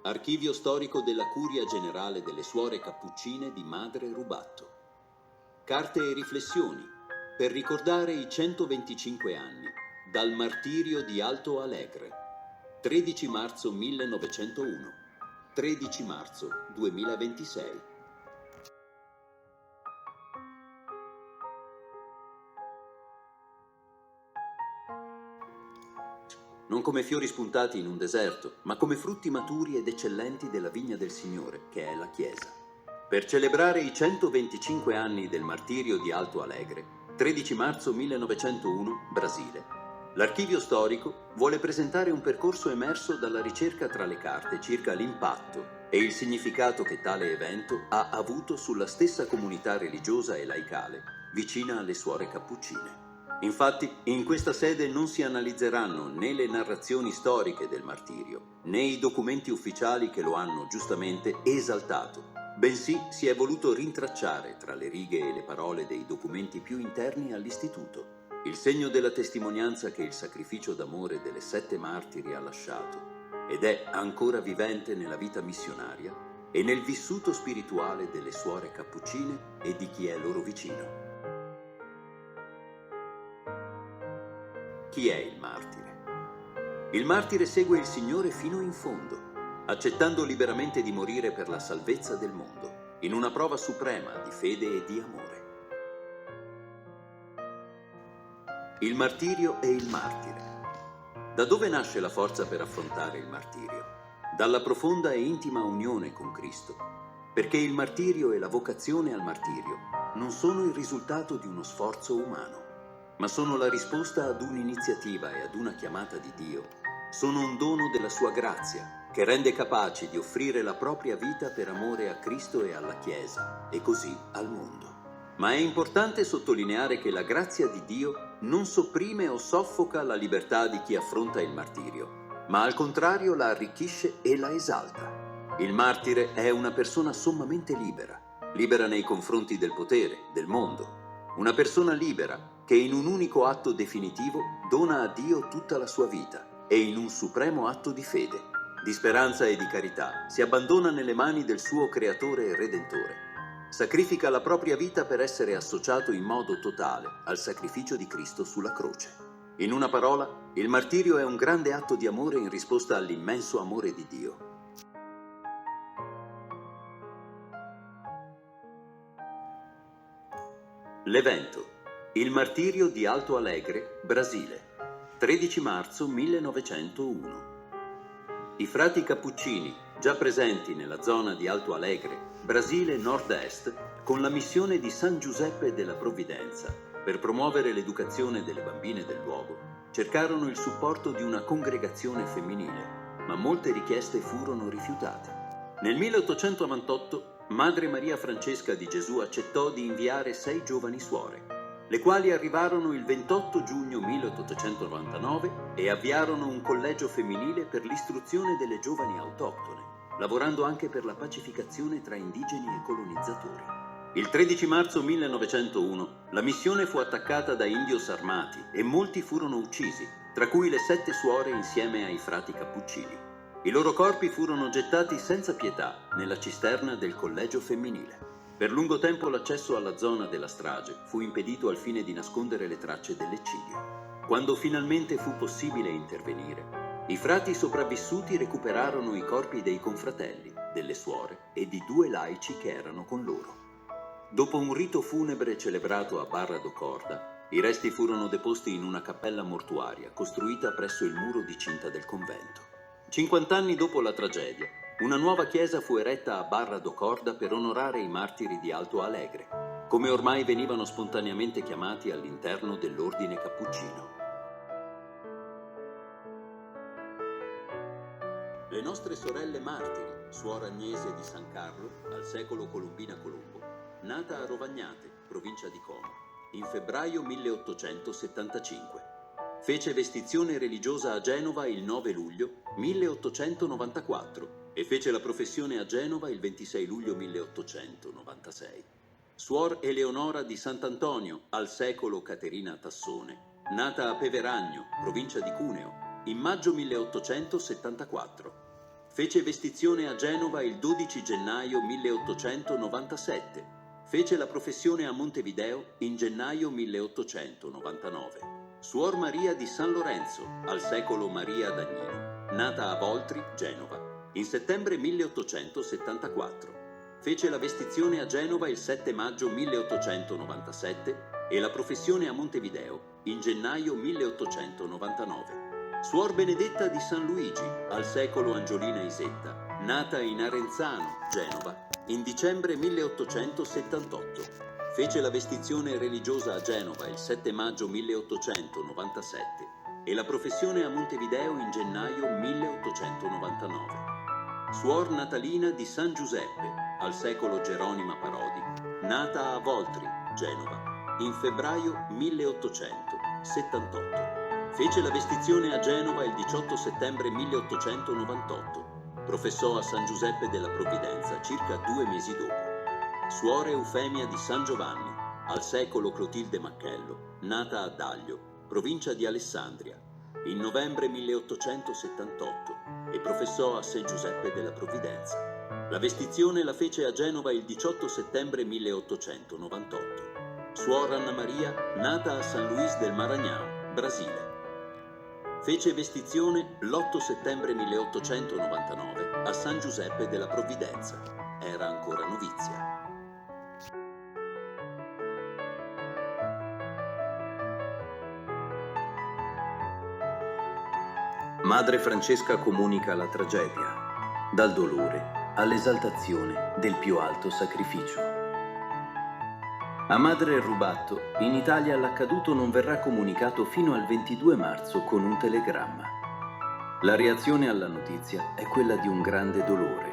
Archivio storico della Curia Generale delle Suore Cappuccine di Madre Rubatto. Carte e riflessioni per ricordare i 125 anni dal martirio di Alto Alegre. 13 marzo 1901, 13 marzo 2026. Non come fiori spuntati in un deserto, ma come frutti maturi ed eccellenti della vigna del Signore, che è la Chiesa. Per celebrare i 125 anni del martirio di Alto Alegre, 13 marzo 1901, Brasile, l'Archivio storico vuole presentare un percorso emerso dalla ricerca tra le carte circa l'impatto e il significato che tale evento ha avuto sulla stessa comunità religiosa e laicale, vicina alle suore cappuccine. Infatti, in questa sede non si analizzeranno né le narrazioni storiche del martirio, né i documenti ufficiali che lo hanno giustamente esaltato, bensì si è voluto rintracciare tra le righe e le parole dei documenti più interni all'istituto il segno della testimonianza che il sacrificio d'amore delle 7 martiri ha lasciato ed è ancora vivente nella vita missionaria e nel vissuto spirituale delle suore cappuccine e di chi è loro vicino. Chi è il martire? Il martire segue il Signore fino in fondo, accettando liberamente di morire per la salvezza del mondo, in una prova suprema di fede e di amore. Il martirio e il martire. Da dove nasce la forza per affrontare il martirio? Dalla profonda e intima unione con Cristo, perché il martirio e la vocazione al martirio non sono il risultato di uno sforzo umano, ma sono la risposta ad un'iniziativa e ad una chiamata di Dio. Sono un dono della sua grazia, che rende capaci di offrire la propria vita per amore a Cristo e alla Chiesa, e così al mondo. Ma è importante sottolineare che la grazia di Dio non sopprime o soffoca la libertà di chi affronta il martirio, ma al contrario la arricchisce e la esalta. Il martire è una persona sommamente libera, libera nei confronti del potere, del mondo, una persona libera che in un unico atto definitivo dona a Dio tutta la sua vita e in un supremo atto di fede, di speranza e di carità si abbandona nelle mani del suo Creatore e Redentore. Sacrifica la propria vita per essere associato in modo totale al sacrificio di Cristo sulla croce. In una parola, il martirio è un grande atto di amore in risposta all'immenso amore di Dio. L'evento. Il martirio di Alto Alegre, Brasile, 13 marzo 1901. I frati cappuccini, già presenti nella zona di Alto Alegre, Brasile nord-est, con la missione di San Giuseppe della Provvidenza, per promuovere l'educazione delle bambine del luogo, cercarono il supporto di una congregazione femminile, ma molte richieste furono rifiutate. Nel 1898 Madre Maria Francesca di Gesù accettò di inviare 6 giovani suore, le quali arrivarono il 28 giugno 1899 e avviarono un collegio femminile per l'istruzione delle giovani autoctone, lavorando anche per la pacificazione tra indigeni e colonizzatori. Il 13 marzo 1901 la missione fu attaccata da indios armati e molti furono uccisi, tra cui le 7 suore insieme ai frati cappuccini. I loro corpi furono gettati senza pietà nella cisterna del collegio femminile. Per lungo tempo l'accesso alla zona della strage fu impedito al fine di nascondere le tracce dell'eccidio. Quando finalmente fu possibile intervenire, i frati sopravvissuti recuperarono i corpi dei confratelli, delle suore e di 2 laici che erano con loro. Dopo un rito funebre celebrato a Barra do Corda, i resti furono deposti in una cappella mortuaria costruita presso il muro di cinta del convento. 50 anni dopo la tragedia, una nuova chiesa fu eretta a Barra do Corda per onorare i martiri di Alto Alegre, come ormai venivano spontaneamente chiamati all'interno dell'ordine cappuccino. Le nostre sorelle martiri, suora Agnese di San Carlo, al secolo Colombina Colombo, nata a Rovagnate, provincia di Como, in febbraio 1875. Fece vestizione religiosa a Genova il 9 luglio 1894 e fece la professione a Genova il 26 luglio 1896. Suor Eleonora di Sant'Antonio, al secolo Caterina Tassone, nata a Peveragno, provincia di Cuneo, in maggio 1874. Fece vestizione a Genova il 12 gennaio 1897. Fece la professione a Montevideo in gennaio 1899. Suor Maria di San Lorenzo, al secolo Maria d'Agnino, nata a Voltri, Genova, in settembre 1874. Fece la vestizione a Genova il 7 maggio 1897 e la professione a Montevideo in gennaio 1899. Suor Benedetta di San Luigi, al secolo Angiolina Isetta, nata in Arenzano, Genova, in dicembre 1878. Fece la vestizione religiosa a Genova il 7 maggio 1897 e la professione a Montevideo in gennaio 1899. Suor Natalina di San Giuseppe, al secolo Geronima Parodi, nata a Voltri, Genova, in febbraio 1878. Fece la vestizione a Genova il 18 settembre 1898. Professò a San Giuseppe della Provvidenza circa 2 mesi dopo. Suor Eufemia di San Giovanni, al secolo Clotilde Macchello, nata a Daglio, provincia di Alessandria, in novembre 1878 e professò a San Giuseppe della Provvidenza. La vestizione la fece a Genova il 18 settembre 1898. Suor Anna Maria, nata a San Luis del Maranhão, Brasile. Fece vestizione l'8 settembre 1899 a San Giuseppe della Provvidenza. Era ancora novizia. Madre Francesca comunica la tragedia, dal dolore all'esaltazione del più alto sacrificio. A Madre Rubatto, in Italia l'accaduto non verrà comunicato fino al 22 marzo con un telegramma. La reazione alla notizia è quella di un grande dolore.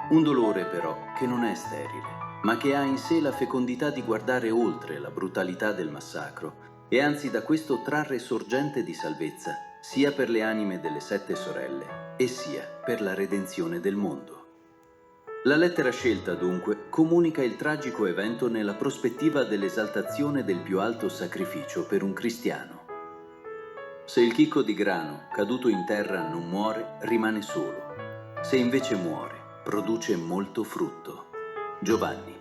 Un dolore però che non è sterile, ma che ha in sé la fecondità di guardare oltre la brutalità del massacro e anzi da questo trarre sorgente di salvezza sia per le anime delle 7 sorelle e sia per la redenzione del mondo. La lettera scelta, dunque, comunica il tragico evento nella prospettiva dell'esaltazione del più alto sacrificio per un cristiano. Se il chicco di grano caduto in terra non muore, rimane solo. Se invece muore, produce molto frutto. Giovanni.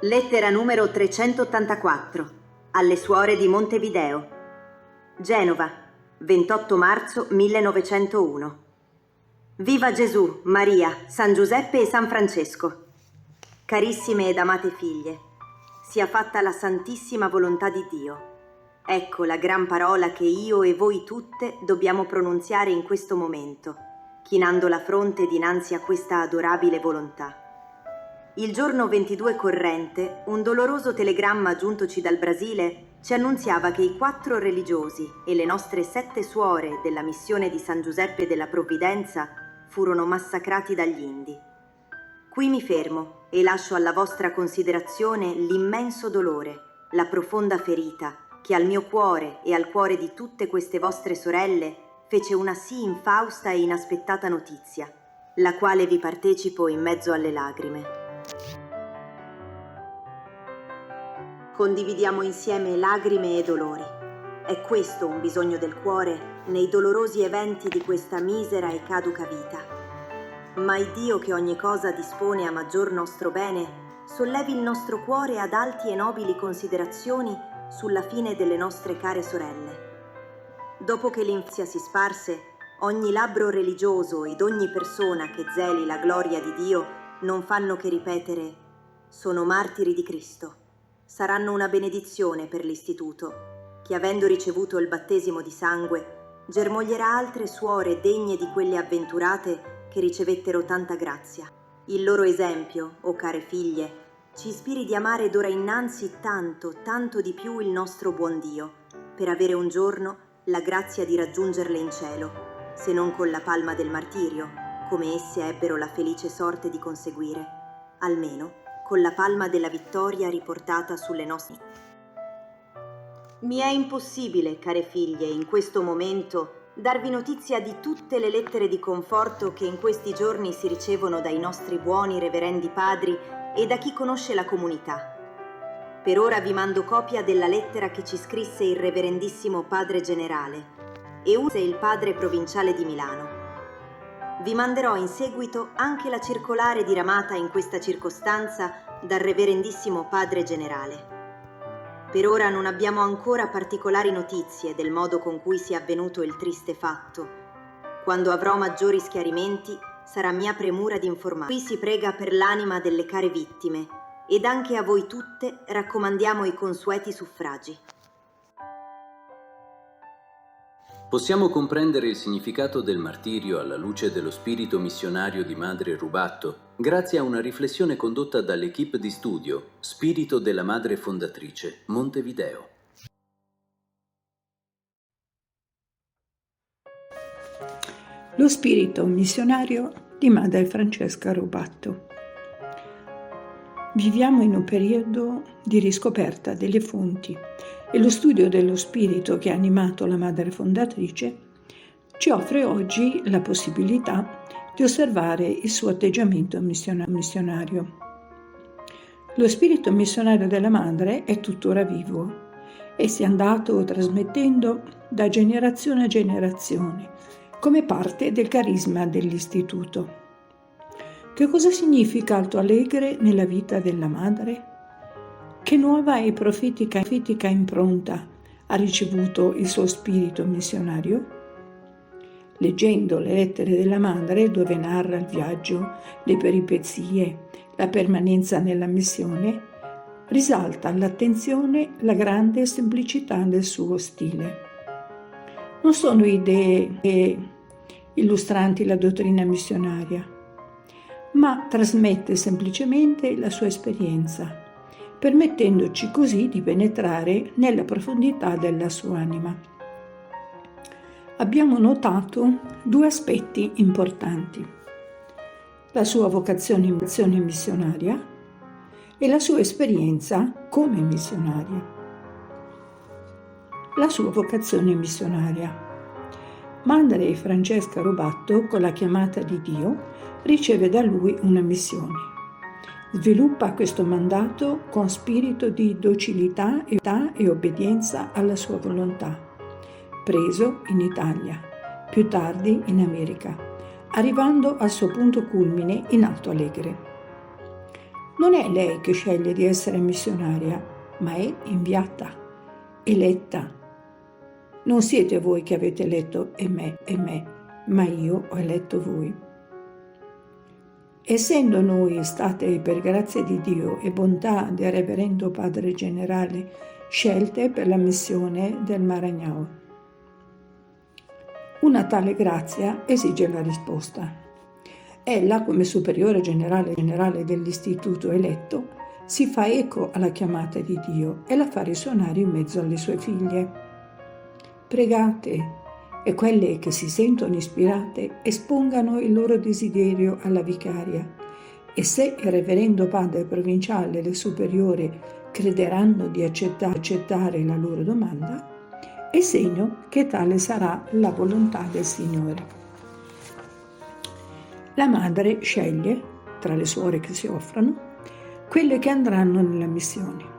Lettera numero 384 alle suore di Montevideo. Genova, 28 marzo 1901. Viva Gesù, Maria, San Giuseppe e San Francesco. Carissime ed amate figlie, sia fatta la santissima volontà di Dio. Ecco la gran parola che io e voi tutte dobbiamo pronunziare in questo momento, chinando la fronte dinanzi a questa adorabile volontà. Il giorno 22 corrente, un doloroso telegramma giuntoci dal Brasile ci annunziava che i 4 religiosi e le nostre 7 suore della missione di San Giuseppe della Provvidenza furono massacrati dagli Indi. Qui mi fermo e lascio alla vostra considerazione l'immenso dolore, la profonda ferita che al mio cuore e al cuore di tutte queste vostre sorelle fece una sì infausta e inaspettata notizia, la quale vi partecipo in mezzo alle lagrime. Condividiamo insieme lagrime e dolori. È questo un bisogno del cuore nei dolorosi eventi di questa misera e caduca vita. Ma il Dio che ogni cosa dispone a maggior nostro bene, sollevi il nostro cuore ad alti e nobili considerazioni sulla fine delle nostre care sorelle. Dopo che l'infia si sparse, ogni labbro religioso ed ogni persona che zeli la gloria di Dio non fanno che ripetere: sono martiri di Cristo. Saranno una benedizione per l'istituto, che avendo ricevuto il battesimo di sangue, germoglierà altre suore degne di quelle avventurate che ricevettero tanta grazia. Il loro esempio, o care figlie, ci ispiri di amare d'ora innanzi tanto, tanto di più il nostro buon Dio, per avere un giorno la grazia di raggiungerle in cielo, se non con la palma del martirio, come esse ebbero la felice sorte di conseguire, almeno con la palma della vittoria riportata sulle nostre. Mi è impossibile, care figlie, in questo momento darvi notizia di tutte le lettere di conforto che in questi giorni si ricevono dai nostri buoni reverendi padri e da chi conosce la comunità. Per ora vi mando copia della lettera che ci scrisse il reverendissimo padre generale, e uno è il padre provinciale di Milano. Vi manderò in seguito anche la circolare diramata in questa circostanza dal reverendissimo padre generale. Per ora non abbiamo ancora particolari notizie del modo con cui sia avvenuto il triste fatto. Quando avrò maggiori schiarimenti, sarà mia premura di informare. Qui si prega per l'anima delle care vittime ed anche a voi tutte raccomandiamo i consueti suffragi. Possiamo comprendere il significato del martirio alla luce dello spirito missionario di Madre Rubatto grazie a una riflessione condotta dall'equipe di studio Spirito della Madre Fondatrice, Montevideo. Lo spirito missionario di Madre Francesca Rubatto. Viviamo in un periodo di riscoperta delle fonti e lo studio dello spirito che ha animato la Madre Fondatrice ci offre oggi la possibilità di osservare il suo atteggiamento missionario. Lo spirito missionario della Madre è tuttora vivo e si è andato trasmettendo da generazione a generazione come parte del carisma dell'istituto. Che cosa significa Alto Alegre nella vita della Madre? Che nuova e profetica impronta ha ricevuto il suo spirito missionario? Leggendo le lettere della Madre, dove narra il viaggio, le peripezie, la permanenza nella missione, risalta all'attenzione la grande semplicità del suo stile. Non sono idee illustranti la dottrina missionaria, ma trasmette semplicemente la sua esperienza, permettendoci così di penetrare nella profondità della sua anima. Abbiamo notato due aspetti importanti: la sua vocazione missionaria e la sua esperienza come missionaria. La sua vocazione missionaria. Madre Francesca Rubatto, con la chiamata di Dio, riceve da lui una missione. Sviluppa questo mandato con spirito di docilità e obbedienza alla sua volontà, preso in Italia, più tardi in America, arrivando al suo punto culmine in Alto Alegre. Non è lei che sceglie di essere missionaria, ma è inviata, eletta. Non siete voi che avete eletto me, ma io ho eletto voi. Essendo noi state, per grazia di Dio e bontà del Reverendo Padre Generale, scelte per la missione del Maranhão. Una tale grazia esige la risposta. Ella, come superiore generale dell'istituto eletto, si fa eco alla chiamata di Dio e la fa risuonare in mezzo alle sue figlie. Pregate e quelle che si sentono ispirate espongano il loro desiderio alla vicaria e se il reverendo padre provinciale e le superiori crederanno di accettare la loro domanda, è segno che tale sarà la volontà del Signore. La madre sceglie, tra le suore che si offrono, quelle che andranno nella missione.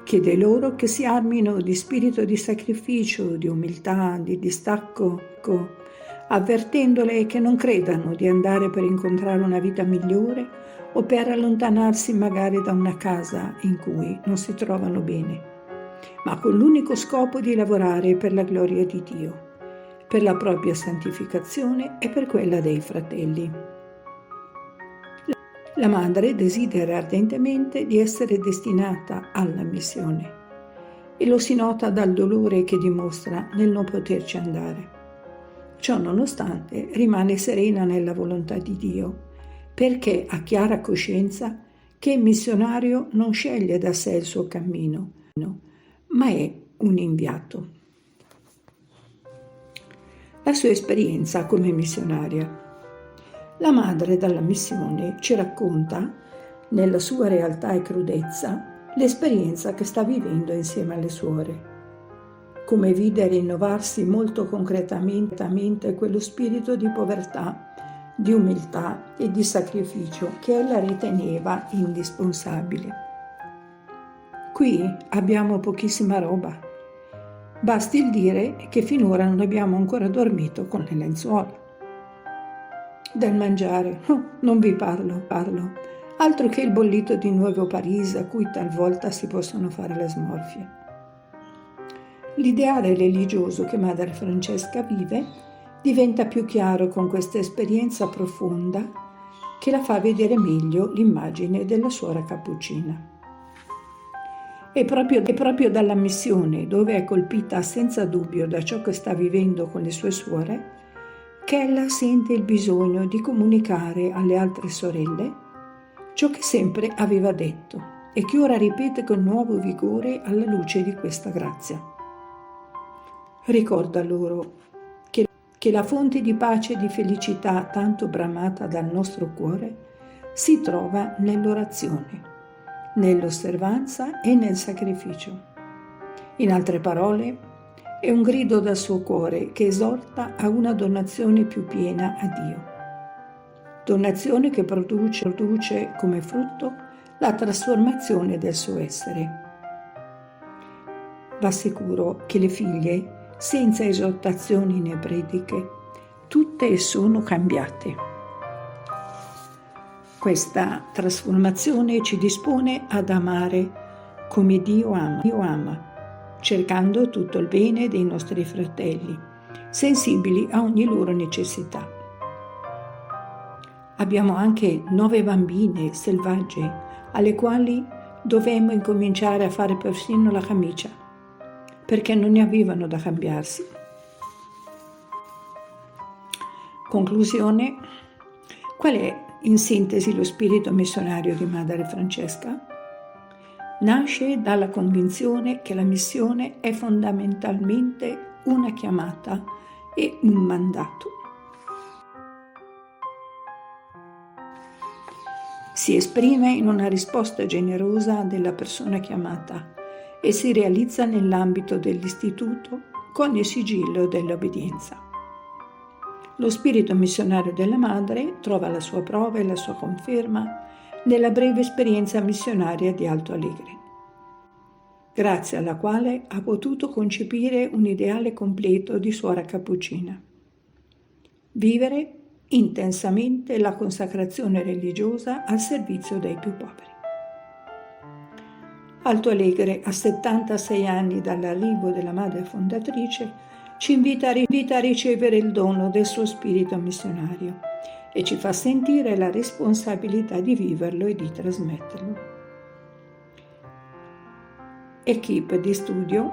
Chiede loro che si armino di spirito di sacrificio, di umiltà, di distacco, avvertendole che non credano di andare per incontrare una vita migliore o per allontanarsi magari da una casa in cui non si trovano bene, ma con l'unico scopo di lavorare per la gloria di Dio, per la propria santificazione e per quella dei fratelli. La madre desidera ardentemente di essere destinata alla missione e lo si nota dal dolore che dimostra nel non poterci andare. Ciò nonostante rimane serena nella volontà di Dio, perché ha chiara coscienza che il missionario non sceglie da sé il suo cammino, ma è un inviato. La sua esperienza come missionaria. La madre dalla missione ci racconta, nella sua realtà e crudezza, l'esperienza che sta vivendo insieme alle suore. Come vide rinnovarsi molto concretamente quello spirito di povertà, di umiltà e di sacrificio che ella riteneva indispensabile. Qui abbiamo pochissima roba. Basti il dire che finora non abbiamo ancora dormito con le lenzuola. Del mangiare, non vi parlo. Altro che il bollito di Nuovo Paris a cui talvolta si possono fare le smorfie. L'ideale religioso che Madre Francesca vive diventa più chiaro con questa esperienza profonda che la fa vedere meglio l'immagine della suora cappuccina. È proprio dalla missione, dove è colpita senza dubbio da ciò che sta vivendo con le sue suore, che ella sente il bisogno di comunicare alle altre sorelle ciò che sempre aveva detto e che ora ripete con nuovo vigore alla luce di questa grazia. Ricorda loro che la fonte di pace e di felicità tanto bramata dal nostro cuore si trova nell'orazione, nell'osservanza e nel sacrificio. In altre parole, è un grido dal suo cuore che esorta a una donazione più piena a Dio. Donazione che produce come frutto la trasformazione del suo essere. Va sicuro che le figlie, senza esortazioni né prediche, tutte sono cambiate. Questa trasformazione ci dispone ad amare come Dio ama, cercando tutto il bene dei nostri fratelli, sensibili a ogni loro necessità. Abbiamo anche 9 bambine selvagge alle quali dovemmo incominciare a fare persino la camicia, perché non ne avevano da cambiarsi. Conclusione: qual è in sintesi lo spirito missionario di Madre Francesca? Nasce dalla convinzione che la missione è fondamentalmente una chiamata e un mandato. Si esprime in una risposta generosa della persona chiamata e si realizza nell'ambito dell'istituto con il sigillo dell'obbedienza. Lo spirito missionario della Madre trova la sua prova e la sua conferma nella breve esperienza missionaria di Alto Alegre, grazie alla quale ha potuto concepire un ideale completo di suora cappuccina. Vivere intensamente la consacrazione religiosa al servizio dei più poveri. Alto Alegre, a 76 anni dall'arrivo della madre fondatrice, ci invita a ricevere il dono del suo spirito missionario e ci fa sentire la responsabilità di viverlo e di trasmetterlo. Equipe di studio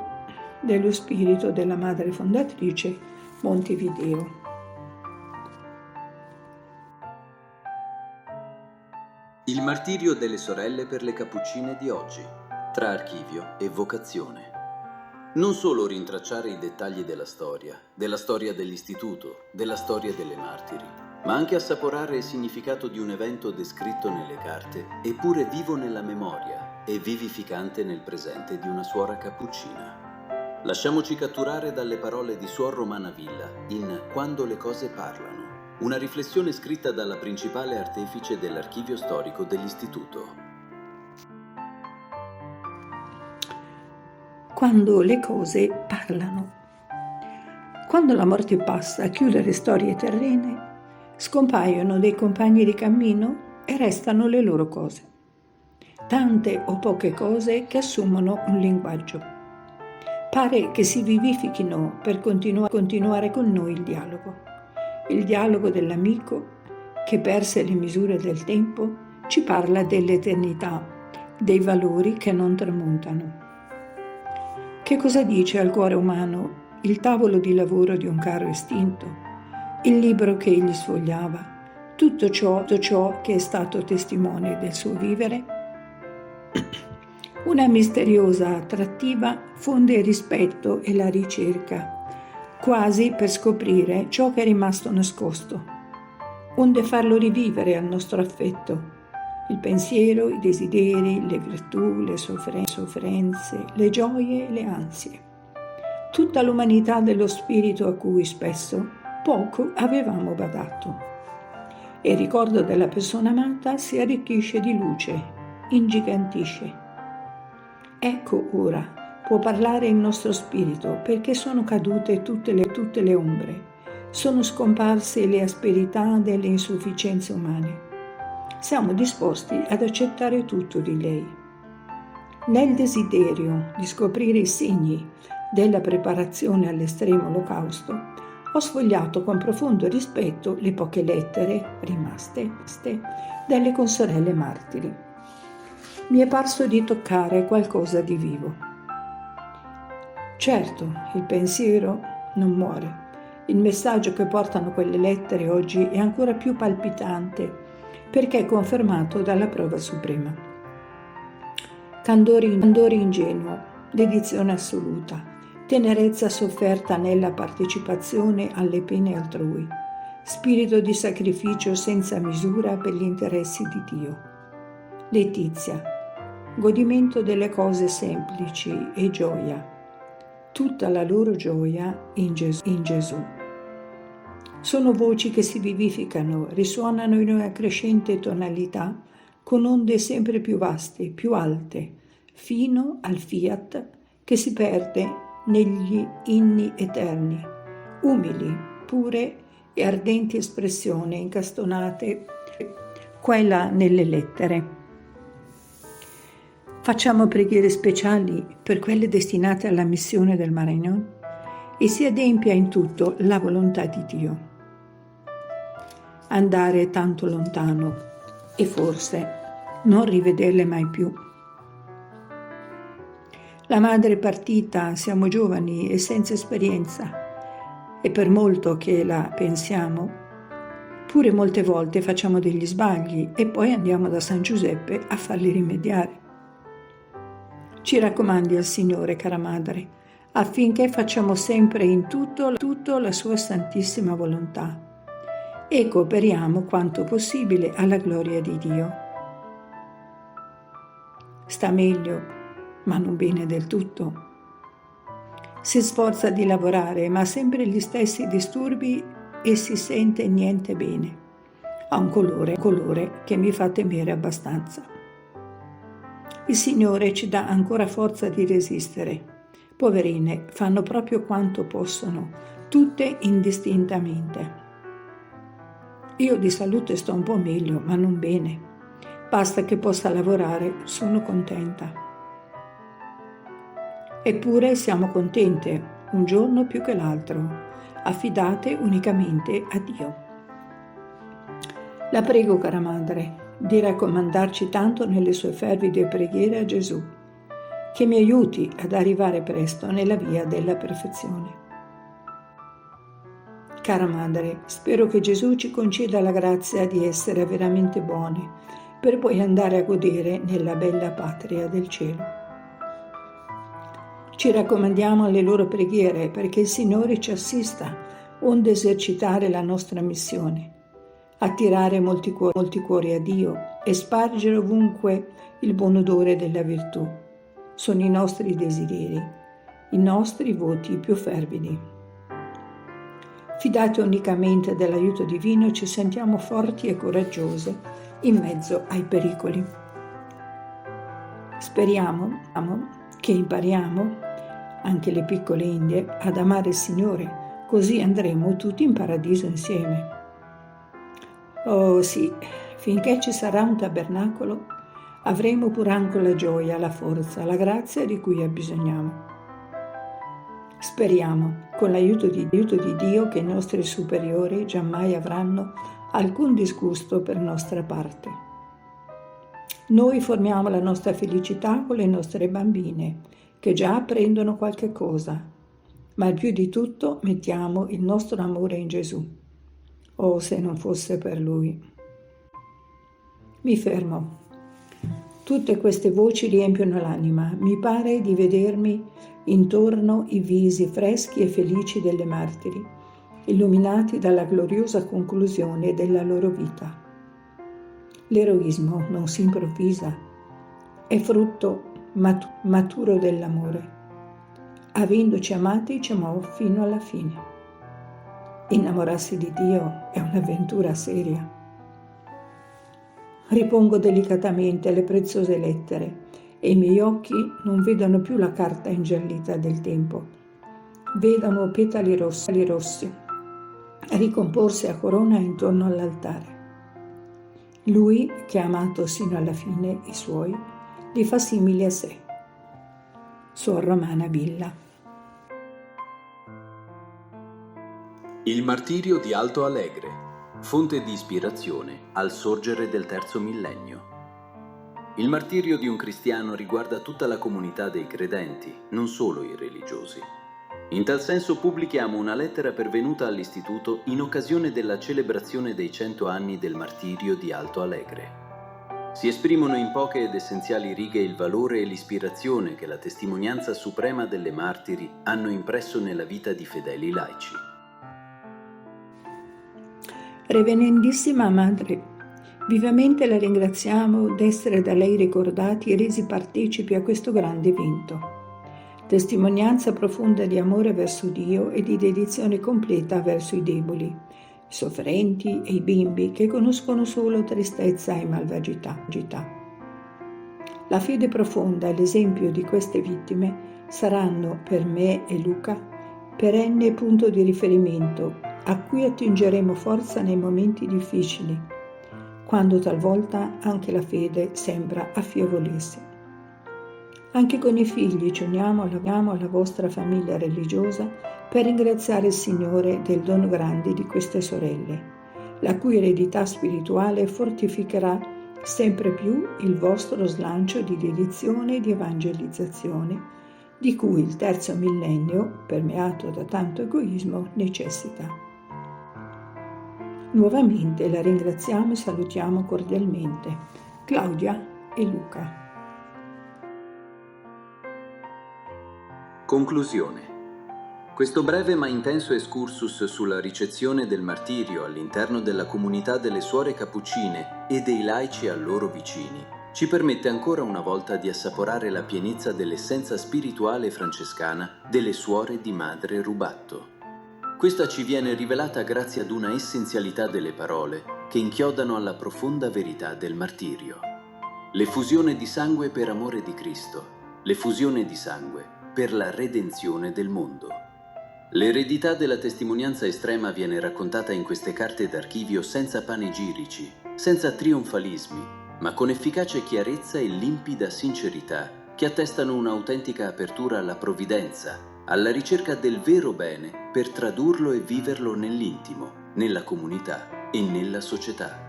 dello spirito della madre fondatrice, Montevideo. Il martirio delle sorelle per le cappuccine di oggi, tra archivio e vocazione. Non solo rintracciare i dettagli della storia dell'istituto, della storia delle martiri, ma anche assaporare il significato di un evento descritto nelle carte, eppure vivo nella memoria e vivificante nel presente di una suora cappuccina. Lasciamoci catturare dalle parole di Suor Romana Villa in Quando le cose parlano, una riflessione scritta dalla principale artefice dell'archivio storico dell'istituto. Quando le cose parlano. Quando la morte passa a chiudere storie terrene, scompaiono dei compagni di cammino e restano le loro cose. Tante o poche cose che assumono un linguaggio. Pare che si vivifichino per continuare con noi il dialogo dell'amico che perse le misure del tempo ci parla dell'eternità, dei valori che non tramontano. Che cosa dice al cuore umano il tavolo di lavoro di un carro estinto, il libro che egli sfogliava, tutto ciò che è stato testimone del suo vivere? Una misteriosa attrattiva fonde il rispetto e la ricerca, quasi per scoprire ciò che è rimasto nascosto, onde farlo rivivere al nostro affetto. Il pensiero, i desideri, le virtù, le sofferenze, le gioie e le ansie. Tutta l'umanità dello spirito a cui spesso poco avevamo badato. E il ricordo della persona amata si arricchisce di luce, ingigantisce. Ecco ora può parlare il nostro spirito, perché sono cadute tutte le ombre, sono scomparse le asperità delle insufficienze umane. Siamo disposti ad accettare tutto di lei. Nel desiderio di scoprire i segni della preparazione all'estremo olocausto, ho sfogliato con profondo rispetto le poche lettere rimaste dalle consorelle martiri. Mi è parso di toccare qualcosa di vivo. Certo, il pensiero non muore. Il messaggio che portano quelle lettere oggi è ancora più palpitante perché è confermato dalla prova suprema. Candore ingenuo, dedizione assoluta, tenerezza sofferta nella partecipazione alle pene altrui, spirito di sacrificio senza misura per gli interessi di Dio. Letizia, godimento delle cose semplici e gioia, tutta la loro gioia in Gesù. Sono voci che si vivificano, risuonano in una crescente tonalità con onde sempre più vaste, più alte, fino al fiat che si perde negli inni eterni, umili, pure e ardenti espressioni incastonate qua e là nelle lettere. Facciamo preghiere speciali per quelle destinate alla missione del Marañón e si adempia in tutto la volontà di Dio. Andare tanto lontano e forse non rivederle mai più. La madre è partita, siamo giovani e senza esperienza e per molto che la pensiamo, pure molte volte facciamo degli sbagli e poi andiamo da San Giuseppe a farli rimediare. Ci raccomandi al Signore, cara madre, affinché facciamo sempre in tutto la sua santissima volontà e cooperiamo quanto possibile alla gloria di Dio. Sta meglio, ma non bene del tutto. Si sforza di lavorare, ma ha sempre gli stessi disturbi e si sente niente bene. Ha un colore che mi fa temere abbastanza. Il Signore ci dà ancora forza di resistere. Poverine, fanno proprio quanto possono, tutte indistintamente. Io di salute sto un po' meglio, ma non bene. Basta che possa lavorare, sono contenta. Eppure siamo contente, un giorno più che l'altro, affidate unicamente a Dio. La prego, cara madre, di raccomandarci tanto nelle sue fervide preghiere a Gesù, che mi aiuti ad arrivare presto nella via della perfezione. Cara madre, spero che Gesù ci conceda la grazia di essere veramente buoni, per poi andare a godere nella bella patria del cielo. Ci raccomandiamo alle loro preghiere perché il Signore ci assista, onde esercitare la nostra missione, attirare molti cuori a Dio e spargere ovunque il buon odore della virtù. Sono i nostri desideri, i nostri voti più fervidi. Fidate unicamente dell'aiuto divino, ci sentiamo forti e coraggiose in mezzo ai pericoli. Speriamo che impariamo, anche le piccole Indie, ad amare il Signore, così andremo tutti in paradiso insieme. Oh sì, finché ci sarà un tabernacolo, avremo pur anche la gioia, la forza, la grazia di cui abbisogniamo. Speriamo, con l'aiuto di Dio, che i nostri superiori giammai avranno alcun disgusto per nostra parte. Noi formiamo la nostra felicità con le nostre bambine, che già apprendono qualche cosa, ma più di tutto mettiamo il nostro amore in Gesù. Oh, se non fosse per Lui. Mi fermo. Tutte queste voci riempiono l'anima. Mi pare di vedermi intorno i visi freschi e felici delle martiri, illuminati dalla gloriosa conclusione della loro vita. L'eroismo non si improvvisa, è frutto maturo dell'amore. Avendoci amati, ci amò fino alla fine. Innamorarsi di Dio è un'avventura seria. Ripongo delicatamente le preziose lettere e i miei occhi non vedono più la carta ingiallita del tempo, vedono petali rossi ricomporsi a corona intorno all'altare. Lui, che ha amato sino alla fine i suoi, li fa simili a sé. Suor Romana Villa. Il martirio di Alto Alegre, fonte di ispirazione al sorgere del terzo millennio. Il martirio di un cristiano riguarda tutta la comunità dei credenti, non solo i religiosi. In tal senso pubblichiamo una lettera pervenuta all'Istituto in occasione della celebrazione dei 100 anni del martirio di Alto Alegre. Si esprimono in poche ed essenziali righe il valore e l'ispirazione che la testimonianza suprema delle martiri hanno impresso nella vita di fedeli laici. Reverendissima Madre, vivamente la ringraziamo d'essere da lei ricordati e resi partecipi a questo grande evento. Testimonianza profonda di amore verso Dio e di dedizione completa verso i deboli, i sofferenti e i bimbi che conoscono solo tristezza e malvagità. La fede profonda e l'esempio di queste vittime saranno per me e Luca perenne punto di riferimento a cui attingeremo forza nei momenti difficili, quando talvolta anche la fede sembra affievolirsi. Anche con i figli ci uniamo alla vostra famiglia religiosa per ringraziare il Signore del dono grande di queste sorelle, la cui eredità spirituale fortificherà sempre più il vostro slancio di dedizione e di evangelizzazione, di cui il terzo millennio, permeato da tanto egoismo, necessita. Nuovamente la ringraziamo e salutiamo cordialmente Claudia e Luca. Conclusione. Questo breve ma intenso excursus sulla ricezione del martirio all'interno della comunità delle suore cappuccine e dei laici a loro vicini ci permette ancora una volta di assaporare la pienezza dell'essenza spirituale francescana delle suore di Madre Rubatto. Questa ci viene rivelata grazie ad una essenzialità delle parole che inchiodano alla profonda verità del martirio. L'effusione di sangue per amore di Cristo, l'effusione di sangue per la redenzione del mondo. L'eredità della testimonianza estrema viene raccontata in queste carte d'archivio senza panegirici, senza trionfalismi, ma con efficace chiarezza e limpida sincerità che attestano un'autentica apertura alla provvidenza, alla ricerca del vero bene per tradurlo e viverlo nell'intimo, nella comunità e nella società.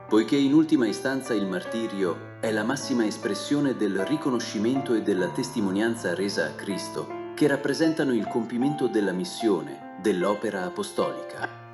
Poiché in ultima istanza il martirio è la massima espressione del riconoscimento e della testimonianza resa a Cristo, che rappresentano il compimento della missione, dell'opera apostolica.